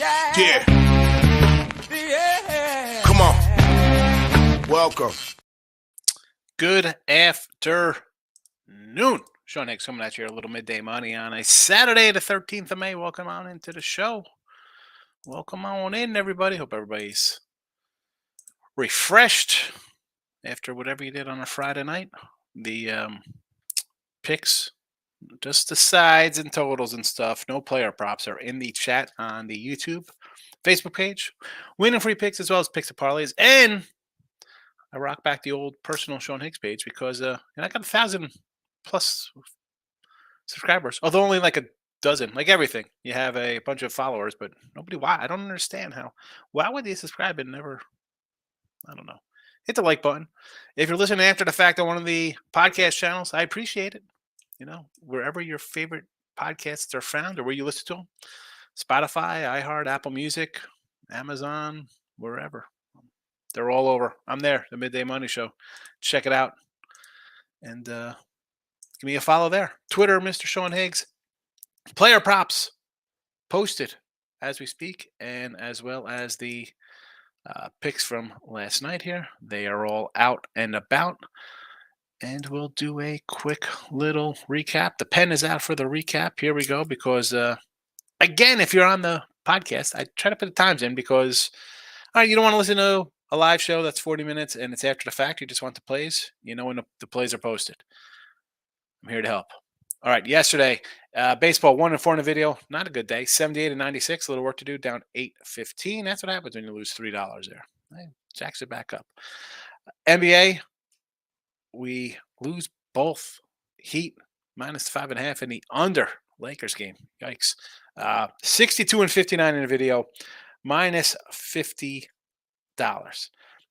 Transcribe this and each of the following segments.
Yeah. Come on. Welcome. Good afternoon. Sean Hicks coming at you a little midday money on a Saturday, the 13th of May. Welcome on into the show. Welcome on in, everybody. Hope everybody's refreshed after whatever you did on a Friday night. The picks, just the sides and totals and stuff. No player props are in the chat on the YouTube, Facebook page. Winning free picks as well as picks and parlays. And I rock back the old personal Sean Hicks page because I got 1,000 plus subscribers, although only like a dozen. Like everything, you have a bunch of followers, but nobody. Why? I don't understand how. Why would they subscribe and never? I don't know. Hit the like button if you're listening after the fact on one of the podcast channels. I appreciate it. You know, wherever your favorite podcasts are found or where you listen to them, Spotify, iHeart, Apple Music, Amazon, wherever. They're all over. I'm there, the Midday Money Show. Check it out. And give me a follow there. Twitter, Mr. Sean Higgs. Player props posted as we speak, and as well as the picks from last night here. They are all out and about. And we'll do a quick little recap. The pen is out for the recap. Here we go. Because, again, if you're on the podcast, I try to put the times in because you don't want to listen to a live show that's 40 minutes and it's after the fact. You just want the plays. You know when the plays are posted. I'm here to help. All right, yesterday, baseball 1-4 in the video. Not a good day. 78-96. A little work to do. Down 8-15. That's what happens when you lose $3 there. Jacks it back up. NBA, we lose both. Heat minus 5.5 in the under Lakers game. Yikes. 62-59 in the video. Minus $50.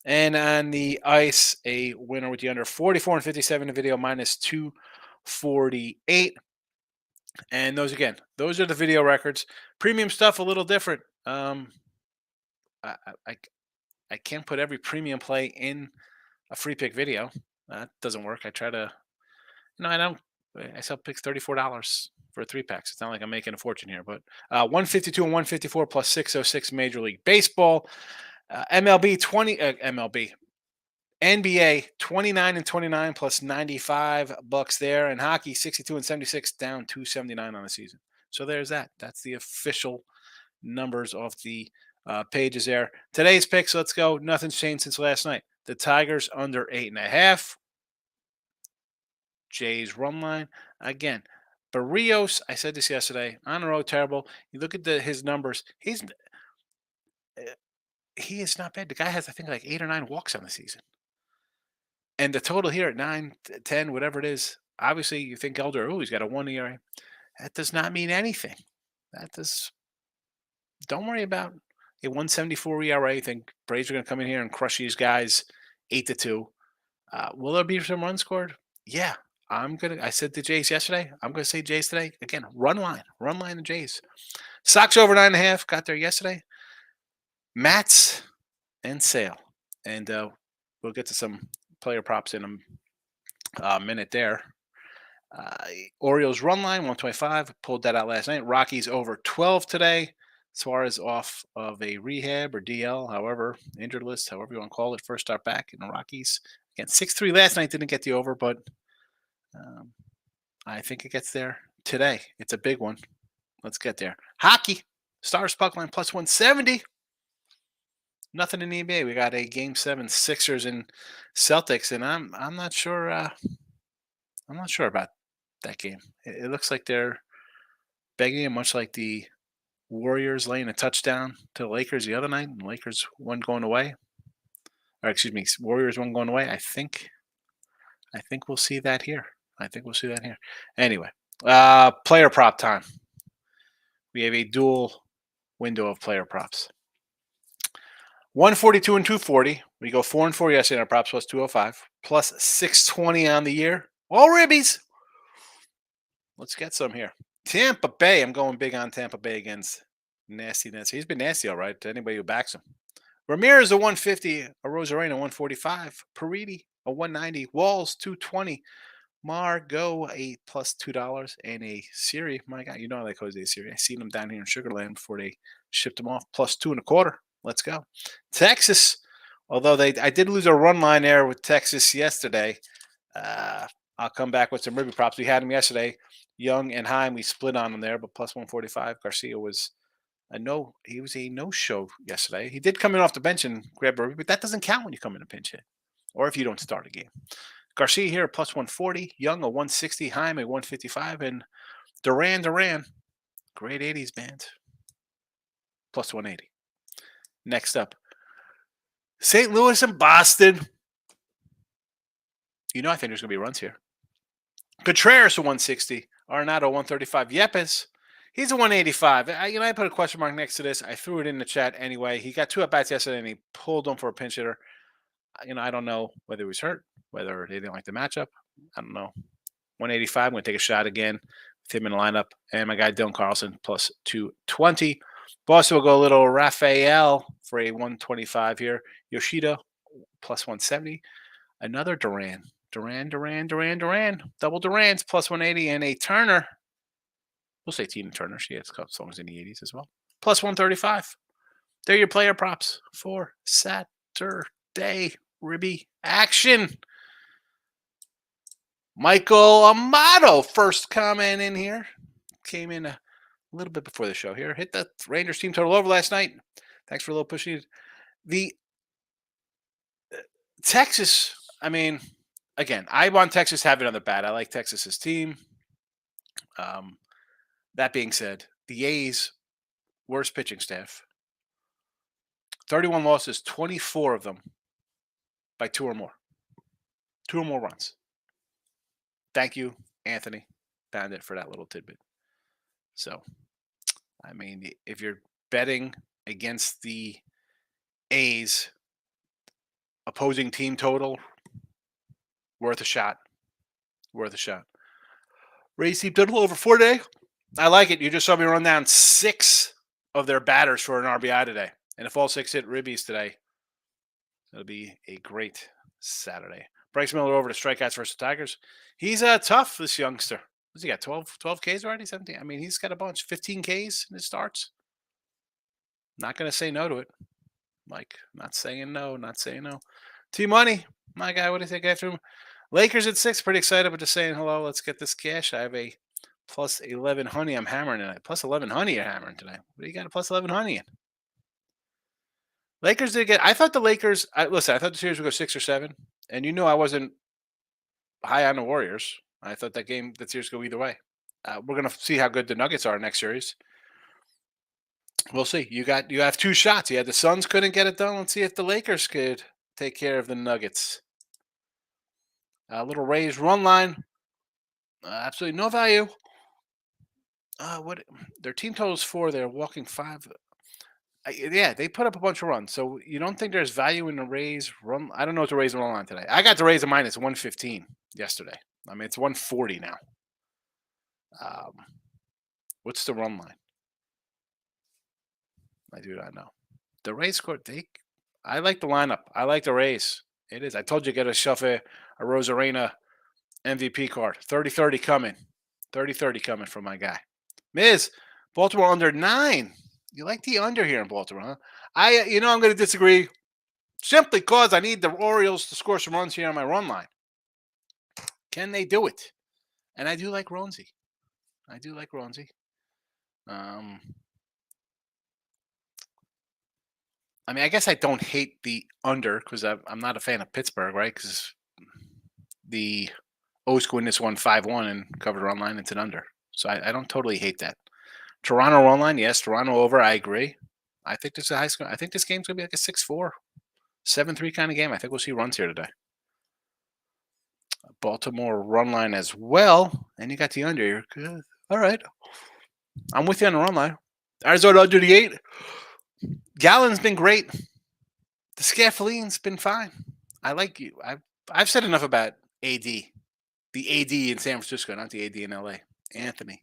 And on the ice, a winner with the under 44-57 in the video. Minus 248. And those are the video records. Premium stuff a little different. I can't put every premium play in a free pick video. That doesn't work. I try to, I sell picks $34 for 3-packs. It's not like I'm making a fortune here, but 152 and 154 plus 606 Major League Baseball. NBA 29-29 plus $95 there, and hockey 62-76 down 279 on the season. So there's that. That's the official numbers off the pages there. Today's picks, let's go. Nothing's changed since last night. The Tigers under 8.5. Jays run line again. Barrios, I said this yesterday, on the road, terrible. You look at his numbers. He is not bad. The guy has, I think, like 8 or 9 walks on the season. And the total here at 9, 10, whatever it is, obviously you think Elder, he's got a 1 ERA. That does not mean anything. Don't worry about a 174 ERA. You think Braves are going to come in here and crush these guys 8-2. Will there be some runs scored? Yeah. I said the Jays yesterday. I'm going to say Jays today. Again, run line the Jays. Sox over 9.5. Got there yesterday. Mats and Sale. And we'll get to some player props in a minute there. Orioles run line 125. Pulled that out last night. Rockies over 12 today. Suarez off of a rehab or DL, however, injured list, however you want to call it. First start back in the Rockies. Again, 6-3 last night. Didn't get the over, but I think it gets there today. It's a big one. Let's get there. Hockey. Stars puck line plus 170. Nothing in the NBA. We got a Game 7 Sixers and Celtics, and I'm not sure. I'm not sure about that game. It looks like they're begging, much like the Warriors laying a touchdown to the Lakers the other night, and Lakers one going away. Or excuse me, Warriors one going away. I think we'll see that here. Anyway, player prop time. We have a dual window of player props. 142 and 240. We go 4-4 yesterday in our props plus 205. Plus 620 on the year. All ribbies. Let's get some here. Tampa Bay. I'm going big on Tampa Bay against nastiness. He's been nasty, all right, to anybody who backs him. Ramirez a 150. A Rosarena 145. Paridi a 190. Walls 220. Margot a plus $2. And a Siri. My God, you know I like Jose Siri. I seen him down here in Sugarland before they Shipped them off plus 2.25. Let's go. Texas, although I did lose a run line there with Texas yesterday. I'll come back with some Ruby props. We had them yesterday. Young and Heim, we split on them there, but plus 145. Garcia was he was a no-show yesterday. He did come in off the bench and grab a Ruby, but that doesn't count when you come in a pinch hit or if you don't start a game. Garcia here plus 140, Young a 160, Heim a 155, and Duran, great 80s band, plus 180. Next up, St. Louis and Boston. I think there's going to be runs here. Contreras a 160, Arenado 135, Yepes, he's a 185. I put a question mark next to this. I threw it in the chat anyway. He got 2 at-bats yesterday, and he pulled them for a pinch hitter. I don't know whether he was hurt, whether they didn't like the matchup. I don't know. 185, I'm going to take a shot again with him in the lineup. And my guy Dylan Carlson plus 220. Boston will go a little Rafael for a 125 here. Yoshida plus 170. Another Duran. Double Durans plus 180. And a Turner. We'll say Tina Turner. She has a couple songs in the 80s as well. Plus 135. They're your player props for Saturday. Ribby action. Michael Amato, first comment in here. Came in a little bit before the show here. Hit the Rangers team total over last night. Thanks for a little pushing. The Texas, again, I want Texas to have another bat. I like Texas's team. That being said, the A's worst pitching staff. 31 losses, 24 of them by 2 or more. 2 or more runs. Thank you, Anthony Bandit, for that little tidbit. So, if you're betting against the A's opposing team total, worth a shot. Rays team total over 4 today. I like it. You just saw me run down 6 of their batters for an RBI today. And if all 6 hit ribbies today, it'll be a great Saturday. Bryce Miller over to strikeouts versus Tigers. He's tough, this youngster. What's he got, 12 Ks already, 17? He's got a bunch, 15 Ks in his starts. Not going to say no to it. Mike, not saying no. T-Money, my guy, what do you think after him? Lakers at 6, pretty excited, but just saying hello. Let's get this cash. I have a plus 11 honey I'm hammering tonight. Plus 11 honey you're hammering tonight. What do you got a plus 11 honey in? Lakers did get – I thought the Lakers – I thought the series would go 6 or 7. And I wasn't high on the Warriors. I thought that series would go either way. We're going to see how good the Nuggets are next series. We'll see. You have 2 shots. You had the Suns couldn't get it done. Let's see if the Lakers could take care of the Nuggets. Little Rays run line. Absolutely no value. Their team total is 4. They're walking 5. They put up a bunch of runs. So you don't think there's value in the Rays run? I don't know what the Rays run line today. I got the Rays a minus 115 yesterday. It's 140 now. What's the run line? I do not know. The Rays scored. I like the lineup. I like the Rays. It is. I told you get a shuffle a Rosarena MVP card. 30-30 coming. 30-30 coming from my guy. Miz, Baltimore under 9. You like the under here in Baltimore, huh? I'm going to disagree simply because I need the Orioles to score some runs here on my run line. Can they do it? And I do like Ronzi. I guess I don't hate the under because I'm not a fan of Pittsburgh, right? Because the O's go in this one 5-1 and covered run line. It's an under. So I don't totally hate that. Toronto run line, yes. Toronto over, I agree. I think this is a high score. I think this game's going to be like a 6-4, 7-3 kind of game. I think we'll see runs here today. Baltimore run line as well. And you got the under here. Good. All right. I'm with you on the run line. Arizona under the 8. Gallen's been great. The Scaffaline's been fine. I like you. I've said enough about AD. The AD in San Francisco, not the AD in LA. Anthony.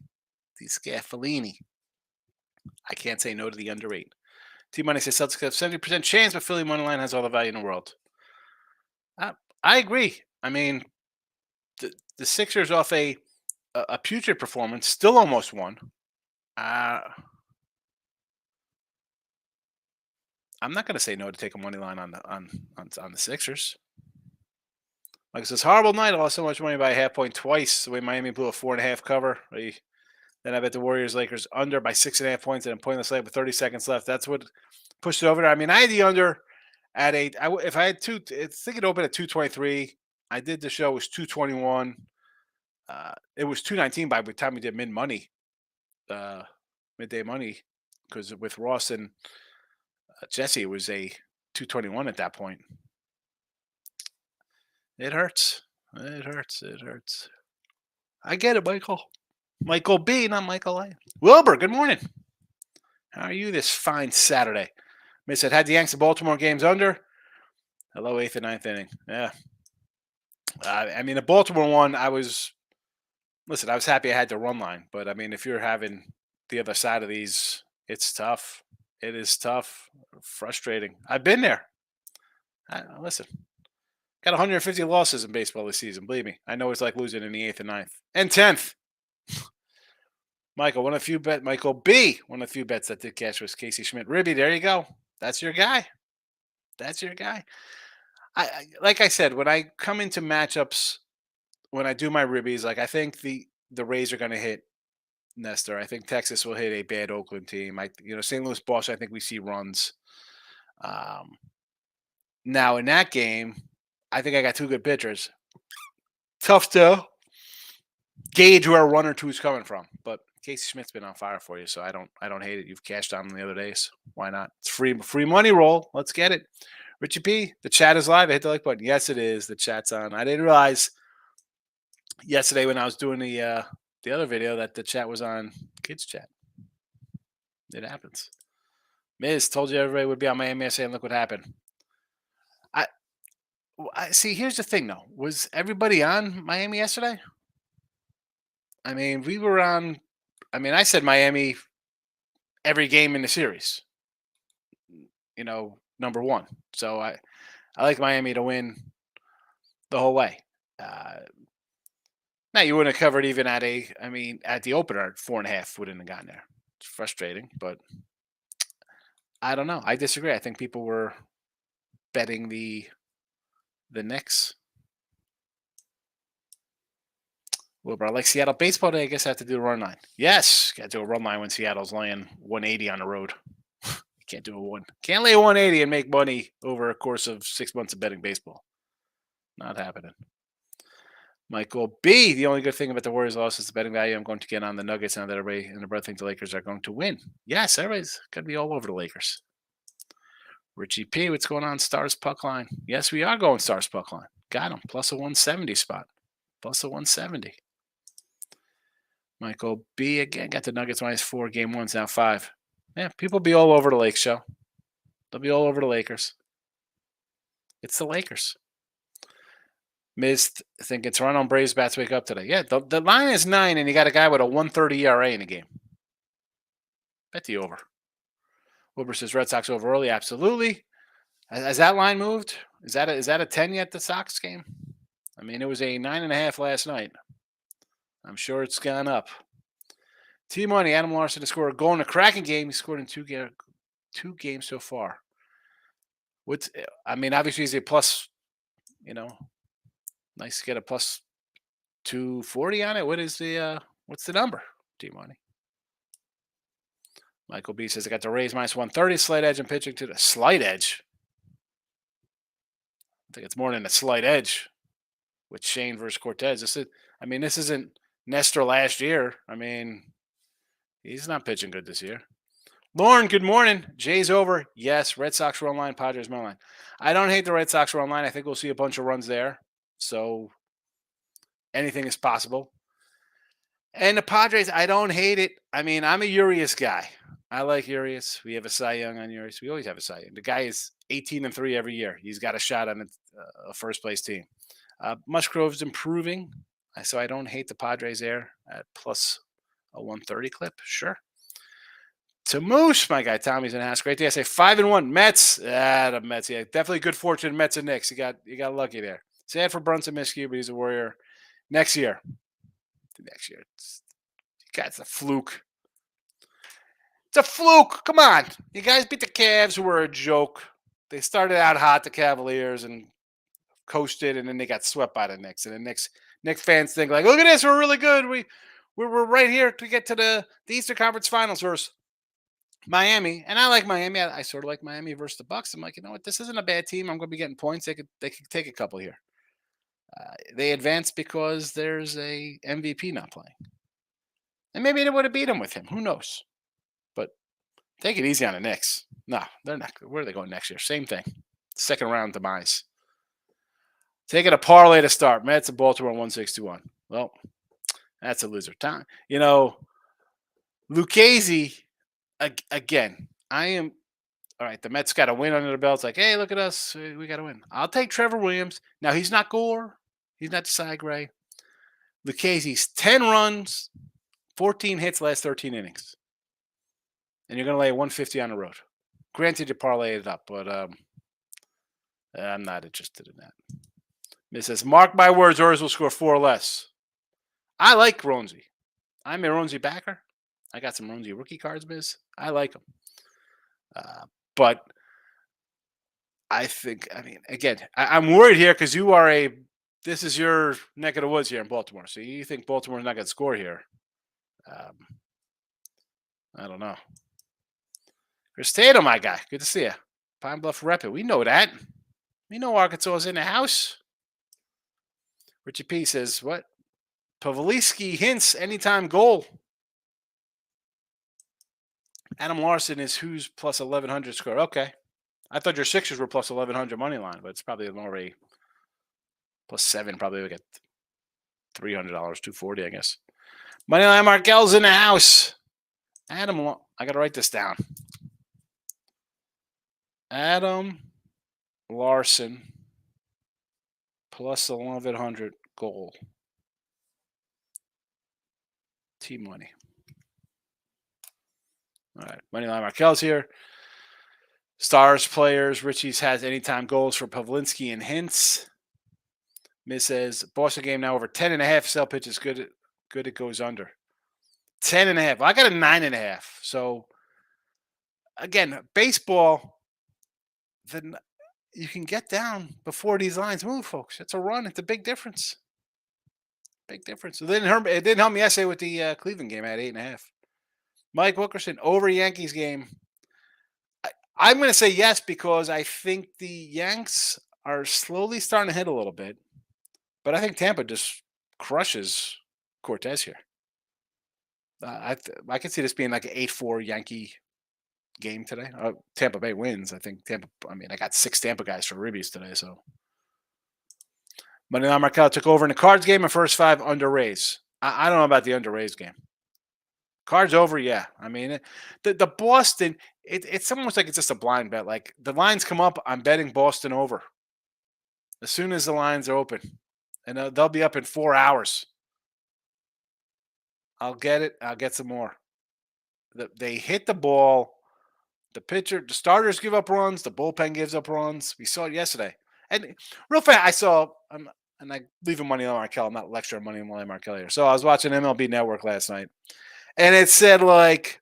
The Scaffalini. I can't say no to the under 8. T-Money says Celtics have 70% chance, but Philly money line has all the value in the world. I agree. The Sixers off a putrid performance, still almost won. I'm not going to say no to take a money line on the Sixers. Like, it's this horrible night. I lost so much money by a half point twice. The way Miami blew a 4.5 cover. Then I bet the Warriors Lakers under by 6.5 points and a pointless late with 30 seconds left. That's what pushed it over there. I mean, I had the under at eight. If I had I think it opened at 223. I did the show, it was 221. It was 219 by the time we did midday money, because with Ross and Jesse, it was a 221 at that point. It hurts. It hurts. It hurts. I get it, Michael. Michael B, not Michael A. Wilbur, good morning. How are you this fine Saturday? Miss it. Had the Yanks and Baltimore games under. Hello, 8th and 9th inning. Yeah. I mean, the Baltimore one, I was happy I had the run line. But, I mean, if you're having the other side of these, it's tough. It is tough. Frustrating. I've been there. Listen, got 150 losses in baseball this season. Believe me. I know it's like losing in the 8th and 9th. And 10th. Michael, Michael B, one of the few bets that did cash was Casey Schmidt. Ribby, there you go. That's your guy. That's your guy. Like I said, when I come into matchups, when I do my ribbies, like I think the Rays are going to hit Nestor. I think Texas will hit a bad Oakland team. St. Louis Boston, I think we see runs. Now in that game, I think I got two good pitchers. Tough to gauge where 1 or 2 is coming from, but Casey Schmidt's been on fire for you, so I don't hate it. You've cashed on the other days. Why not? It's free money roll. Let's get it. Richie P, the chat is live. I hit the like button. Yes, it is. The chat's on. I didn't realize yesterday when I was doing the other video that the chat was on kids chat. It happens. Miz told you everybody would be on Miami yesterday, and look what happened. I see. Here's the thing, though. Was everybody on Miami yesterday? I mean, we were on. I mean, I said Miami every game in the series. Number one. So I like Miami to win the whole way. Now you wouldn't have covered even at the opener, 4.5 wouldn't have gotten there. It's frustrating, but I don't know. I disagree. I think people were betting the Knicks. Well, bro, like Seattle baseball day, I guess I have to do a run line. Yes, got to do a run line when Seattle's laying 180 on the road. Can't lay 180 and make money over a course of 6 months of betting baseball. Not happening. Michael B, the only good thing about the Warriors' loss is the betting value. I'm going to get on the Nuggets now that everybody in the breath think the Lakers are going to win. Yes, everybody's going to be all over the Lakers. Richie P, what's going on? Stars puck line. Yes, we are going Stars puck line. Got him. Plus a 170 spot. Plus a 170. Michael B again got the Nuggets -4. Game 1's now 5. Yeah, people be all over the Lakers show. They'll be all over the Lakers. It's the Lakers. Missed. I think it's Toronto Braves bats wake up today. Yeah, the line is 9, and you got a guy with a 1.30 ERA in the game. Bet the over. Wilbur says Red Sox over early. Absolutely. Has that line moved? Is that a 10 yet? The Sox game? I mean, it was a 9.5 last night. I'm sure it's gone up. T-Money, Adam Larson to score a goal in a cracking game. He scored in two games so far. Obviously he's a plus, nice to get a plus 240 on it. What's the number, T-Money? Michael B says I got the Rays -130, slight edge and pitching to the slight edge. I think it's more than a slight edge with Shane versus Cortez. This isn't Nestor last year. I mean, he's not pitching good this year. Lauren, good morning. Jay's over. Yes. Red Sox run line, Padres run line. I don't hate the Red Sox run line. I think we'll see a bunch of runs there. So anything is possible. And the Padres, I don't hate it. I mean, I'm a Urias guy. I like Urias. We have a Cy Young on Urias. We always have a Cy Young. The guy is 18-3 every year. He's got a shot on a first place team. Musgrove's improving. So I don't hate the Padres there at plus a 130 clip. Sure. To Moose, my guy Tommy's in the house. Great day. I say 5-1 Mets. The Mets. Yeah, definitely good fortune. Mets and Knicks. You got lucky there. Sad for Brunson Miscue, but he's a Warrior. Next year, it's a fluke. It's a fluke. Come on. You guys beat the Cavs, who were a joke. They started out hot, the Cavaliers, and coasted, and then they got swept by the Knicks. And the Knicks fans think like, look at this, we're really good. We're right here to get to the Eastern Conference Finals versus Miami. And I like Miami. I sort of like Miami versus the Bucks. I'm like, you know what? This isn't a bad team. I'm going to be getting points. They could take a couple here. They advanced because there's a MVP not playing, and maybe they would have beat him with him. Who knows? But take it easy on the Knicks. No, they're not. Where are they going next year? Same thing. Second round demise. Taking a parlay to start. Mets and Baltimore 161. Well, that's a loser. Time. Lucchese, again, I am. All right, the Mets got a win under the belt. It's like, hey, look at us. We got to win. I'll take Trevor Williams. Now, he's not Gore. He's not Desai Gray. Lucchese's 10 runs, 14 hits last 13 innings. And you're going to lay 150 on the road. Granted, you parlay it up, but I'm not interested in that. It says, mark my words, Orioles will score 4 or less. I like Ronzi. I'm a Ronzi backer. I got some Ronzi rookie cards, Miz. I like them. But I think, again, I'm worried here because this is your neck of the woods here in Baltimore. So you think Baltimore's not going to score here. I don't know. Chris Tatum, my guy. Good to see you. Pine Bluff Rapid. We know that. We know Arkansas is in the house. Richie P says, what? Pavlitsky hints anytime goal. Adam Larson is who's plus 1,100 score. Okay. I thought your Sixers were plus 1,100 money line, but it's probably more a plus 7. Probably we get $300, $240, I guess. Moneyline Markel's in the house. Adam, I got to write this down. Adam Larson plus 1,100 goal. Team money. All right. Moneyline Markel's here. Stars players. Richie's has anytime goals for Pavlinsky and hints. Miss says Boston game now over 10.5. Sell pitch is good. Good. It goes under 10.5. Well, I got a 9.5. So again, baseball. Then you can get down before these lines move, folks. It's a run. It's a big difference. Big difference. It didn't help me yesterday with the Cleveland game at 8.5. Mike Wilkerson over Yankees game. I'm going to say yes because I think the Yanks are slowly starting to hit a little bit, but I think Tampa just crushes Cortez here. I can see this being like an 8-4 Yankee game today. Tampa Bay wins. I think Tampa. I got 6 Tampa guys for ribbies today, so. Moneyline Markel took over in the Cards game and first 5 under raise. I don't know about the under raise game. Cards over, yeah. The Boston, it's almost like it's just a blind bet. Like the lines come up, I'm betting Boston over. As soon as the lines are open, and they'll be up in 4 hours. I'll get it. I'll get some more. They hit the ball. The starters give up runs. The bullpen gives up runs. We saw it yesterday. And real fast, I saw, and I leave money on Markel. I'm not lecturing money on Markel here. So I was watching MLB Network last night. And it said like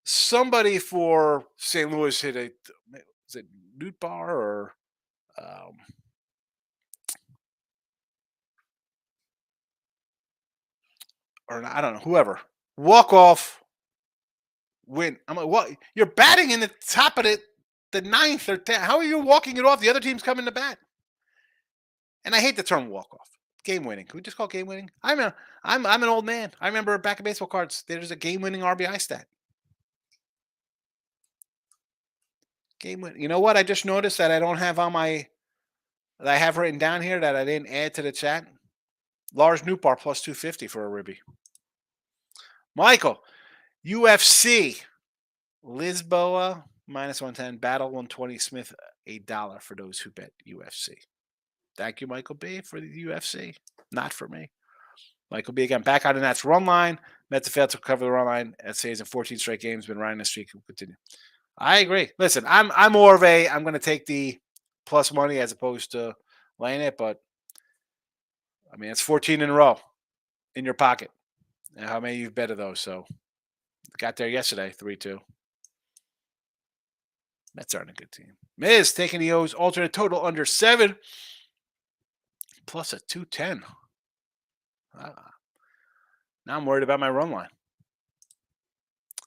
somebody for St. Louis hit is it Newt Bar or I don't know, whoever. Walk off, win. I'm like, what? You're batting in the top of the 9th or 10th. How are you walking it off? The other team's coming to bat. And I hate the term walk off. Game winning. Can we just call it game winning? I'm an old man. I remember back in baseball cards, there's a game winning RBI stat. Game win. You know what? I just noticed that I don't have that I have written down here that I didn't add to the chat. Lars Newbar plus 250 for a ribby. Michael, UFC. Lisboa minus 110. Battle 120. Smith $1 for those who bet UFC. Thank you, Michael B, for the UFC. Not for me. Michael B again back on the Nats run line. Mets have failed to cover the run line. SA's in 14 straight games. Been riding the streak. Will continue. I agree. Listen, I'm more of I'm going to take the plus money as opposed to laying it, but it's 14 in a row in your pocket. And how many you've bet of those? So Got there yesterday, 3-2. Mets aren't a good team. Miz taking the O's alternate total under 7 plus a 210. Now I'm worried about my run line.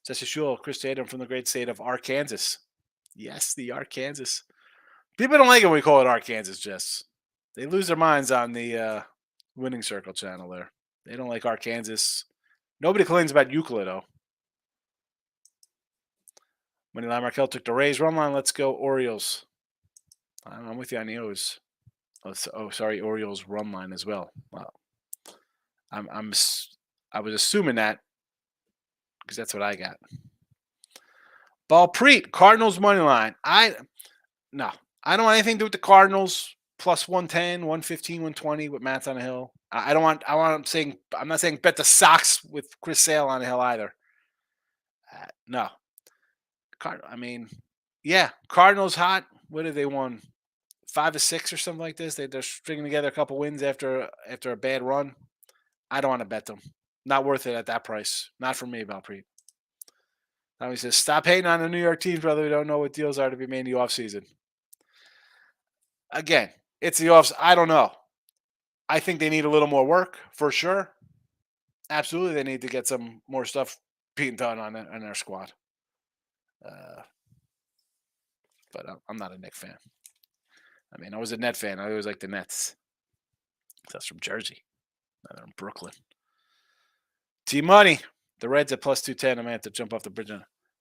Jesse Shule, Chris Tatum from the great state of Arkansas. Yes, the Arkansas. People don't like it when we call it Arkansas, Jess. They lose their minds on the Winning Circle channel there. They don't like Arkansas. Nobody complains about Euclid, though. Moneyline Markel took the Rays run line. Let's go Orioles. I'm with you on the O's. Sorry, Orioles run line as well. Wow. I was assuming that because that's what I got. Balpreet, Cardinals money line. I don't want anything to do with the Cardinals. Plus 110, 115, 120 with Matt's on the hill. I'm not saying bet the Sox with Chris Sale on the hill either. No. Cardinals hot. What did they won? 5 or 6 or something like this. They're stringing together a couple wins after a bad run. I don't want to bet them. Not worth it at that price. Not for me, Balpreet. Now he says, stop hating on the New York teams, brother. We don't know what deals are to be made in the offseason. Again, it's the offs. I don't know. I think they need a little more work for sure. Absolutely, they need to get some more stuff being done on their squad. But I'm not a Knicks fan. I mean, I was a Net fan. I always liked the Nets. That's from Jersey. Now they're in Brooklyn. T-Money. The Reds at plus 210. I'm going to have to jump off the bridge.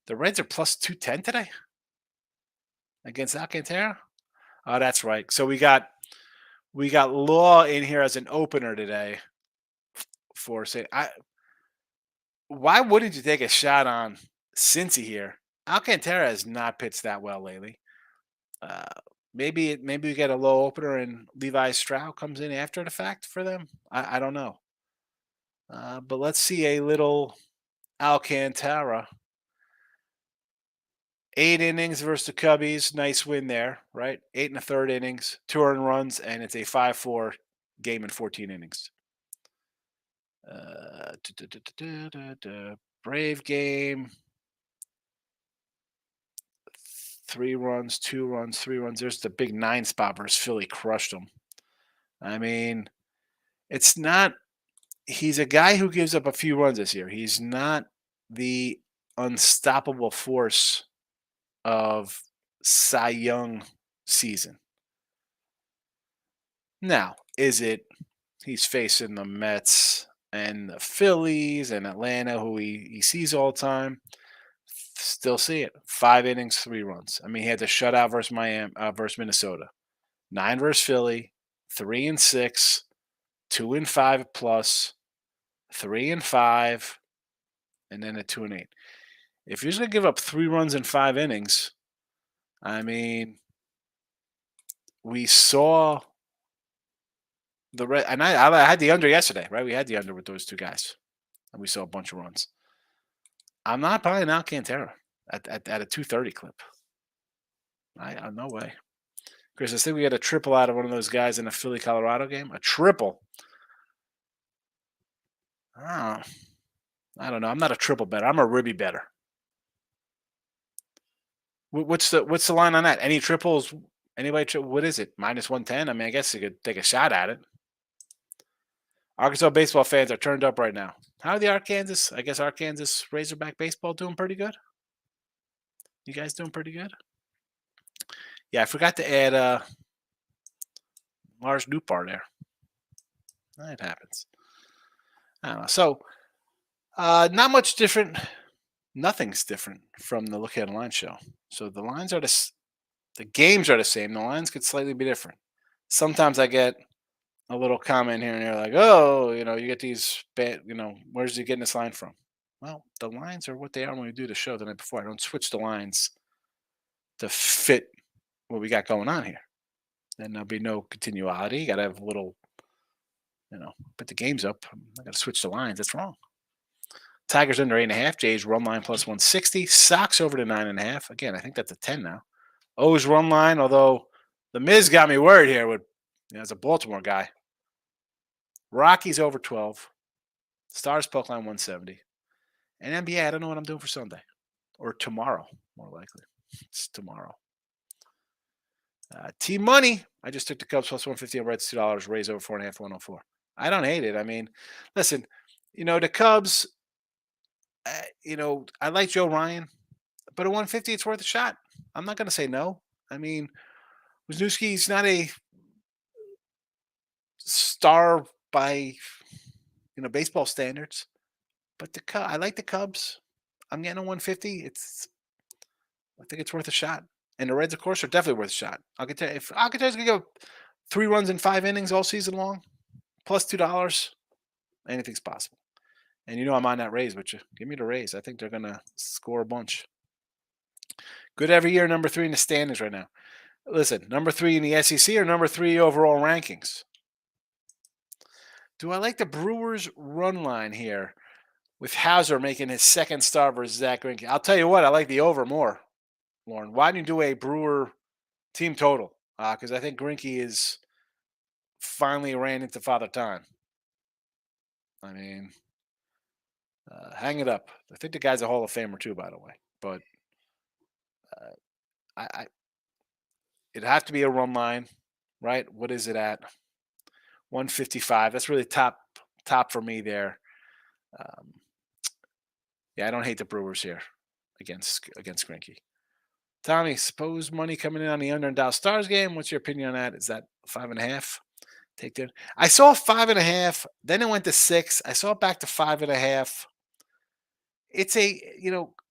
The Reds are plus 210 today? Against Alcantara? Oh, that's right. So we got Law in here as an opener today for saying why wouldn't you take a shot on Cincy here? Alcantara has not pitched that well lately. Maybe we get a low opener and Levi Stroud comes in after the fact for them. I don't know. But let's see a little Alcantara. 8 innings versus the Cubbies. Nice win there, right? 8 1/3 innings, 2 earned runs, and it's a 5-4 game in 14 innings. Brave game. 3 runs, 2 runs, 3 runs. There's the big 9 spot versus Philly. Crushed them. I mean, it's not – he's a guy who gives up a few runs this year. He's not the unstoppable force of Cy Young season. Now, is it he's facing the Mets and the Phillies and Atlanta, who he sees all the time? Still see it. 5 innings, 3 runs. I mean, he had the shutout versus Minnesota. 9 versus Philly, 3 6, 2 5 plus, 3 5, and then a 2 8. If you're just going to give up 3 runs in 5 innings, I mean, we saw the red, and I had the under yesterday, right? We had the under with those 2 guys, and we saw a bunch of runs. I'm not buying Alcantara at a 230 clip. No way. Chris, I think we got a triple out of one of those guys in a Philly-Colorado game. A triple. I don't know. I'm not a triple better. I'm a ribby better. What's the line on that? Any triples? Anybody? What is it? -110? I mean, I guess you could take a shot at it. Arkansas baseball fans are turned up right now. How are the Arkansas Razorback baseball doing pretty good? You guys doing pretty good? Yeah, I forgot to add Lars Nootbaar there. That happens. I don't know. So, not much different. Nothing's different from the Look Ahead Line show. So the lines are the games are the same. The lines could slightly be different. Sometimes I get a little comment here and there like, oh, you get these bad, where's he getting this line from? Well, the lines are what they are when we do the show the night before. I don't switch the lines to fit what we got going on here. Then there'll be no continuity. You got to have a little, put the games up. I got to switch the lines. That's wrong. Tigers under 8.5. Jays run line plus 160. Sox over to 9.5. Again, I think that's a 10 now. O's run line, although the Miz got me worried here with, as a Baltimore guy. Rockies over 12. Stars puck line 170. And NBA, I don't know what I'm doing for Sunday or tomorrow, more likely. It's tomorrow. Team money. I just took the Cubs plus 150 on Reds $2, raise over 4.5, 104. I don't hate it. I mean, listen, the Cubs, I like Joe Ryan, but at 150, it's worth a shot. I'm not going to say no. I mean, Wisniewski's not a star by baseball standards, but I like the Cubs. I'm getting a 150. I think it's worth a shot. And the Reds, of course, are definitely worth a shot. Alcantara, if Alcantara's gonna go 3 runs in 5 innings all season long, plus $2, anything's possible. And I'm on that Rays, but you give me the Rays. I think they're gonna score a bunch. Good every year, number 3 in the standings right now. Listen, number 3 in the SEC or number 3 overall rankings. Do I like the Brewers run line here with Hauser making his second start versus Zach Greinke? I'll tell you what, I like the over more, Lauren. Why don't you do a Brewer team total? Because I think Greinke is finally ran into Father Time. I mean, hang it up. I think the guy's a Hall of Famer too, by the way. But I it'd have to be a run line, right? What is it at? 155. That's really top for me there. Yeah, I don't hate the Brewers here against Greinke. Tommy, suppose money coming in on the under in Dallas Stars game. What's your opinion on that? Is that 5.5? Take that. I saw 5.5. Then it went to 6. I saw it back to 5.5. It's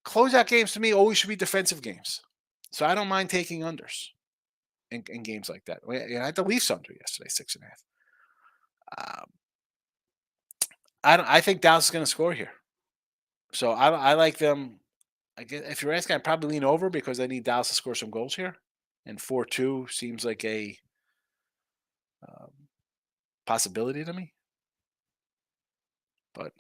closeout games to me always should be defensive games. So I don't mind taking unders in games like that. I had the Leafs under yesterday, 6.5. I think Dallas is going to score here. So I like them. I guess if you're asking, I'd probably lean over because I need Dallas to score some goals here. And 4-2 seems like a possibility to me. But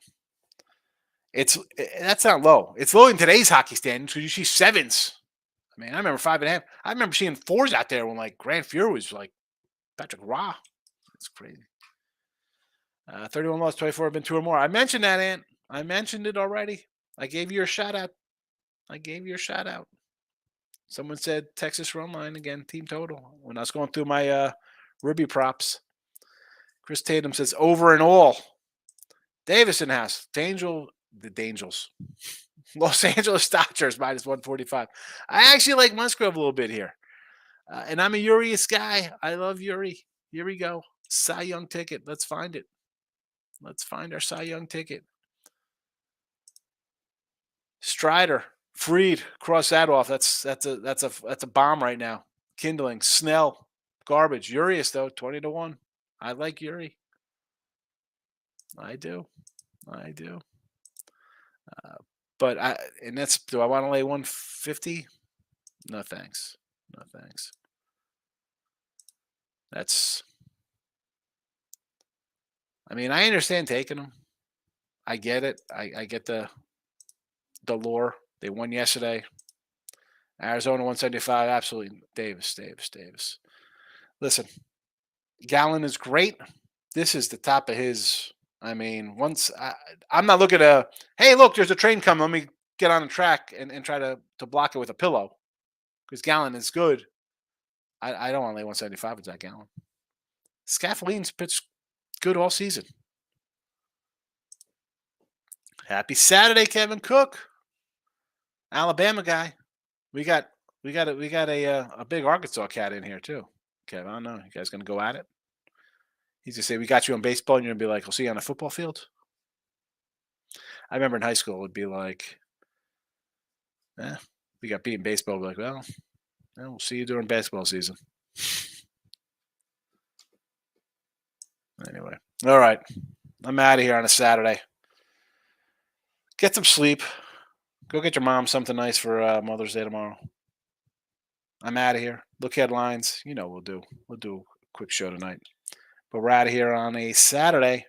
that's not low. It's low in today's hockey standards because you see 7s. I mean, I remember 5.5. I remember seeing 4s out there when Grant Fuhr was Patrick Roy. That's crazy. 31 lost, 24 have been 2 or more. I mentioned that, Ant. I mentioned it already. I gave you a shout out. Someone said Texas run line again, team total. When I was going through my Ruby props, Chris Tatum says over and all. Davison House, the Angels. Los Angeles Dodgers minus 145. I actually like Musgrove a little bit here. And I'm a Urias guy. I love Uri. Here we go. Cy Young ticket. Let's find it. Let's find our Cy Young ticket. Strider, Fried, cross that off. That's a bomb right now. Kindling, Snell, garbage. Urias though, 20-1. I like Uri. I do. But do I want to lay 150? No thanks. I understand taking them. I get it. I get the lure. They won yesterday. Arizona 175. Absolutely. Davis. Listen, Gallen is great. This is the top of his. I'm not looking to, hey, look, there's a train coming. Let me get on the track and try to block it with a pillow. Because Gallen is good. I don't want to lay 175 with that Gallen. Scaffaline's pitched good all season. Happy Saturday, Kevin Cook. Alabama guy. We got a big Arkansas cat in here too. Kevin, I don't know. You guys gonna go at it? He's gonna say we got you on baseball, and you're gonna be like, "I'll see you on a football field." I remember in high school it would be like, we got beat in baseball. We're like, well, we'll see you during basketball season. Anyway, all right. I'm out of here on a Saturday. Get some sleep. Go get your mom something nice for Mother's Day tomorrow. I'm out of here. Look headlines. We'll do a quick show tonight. But we're out of here on a Saturday.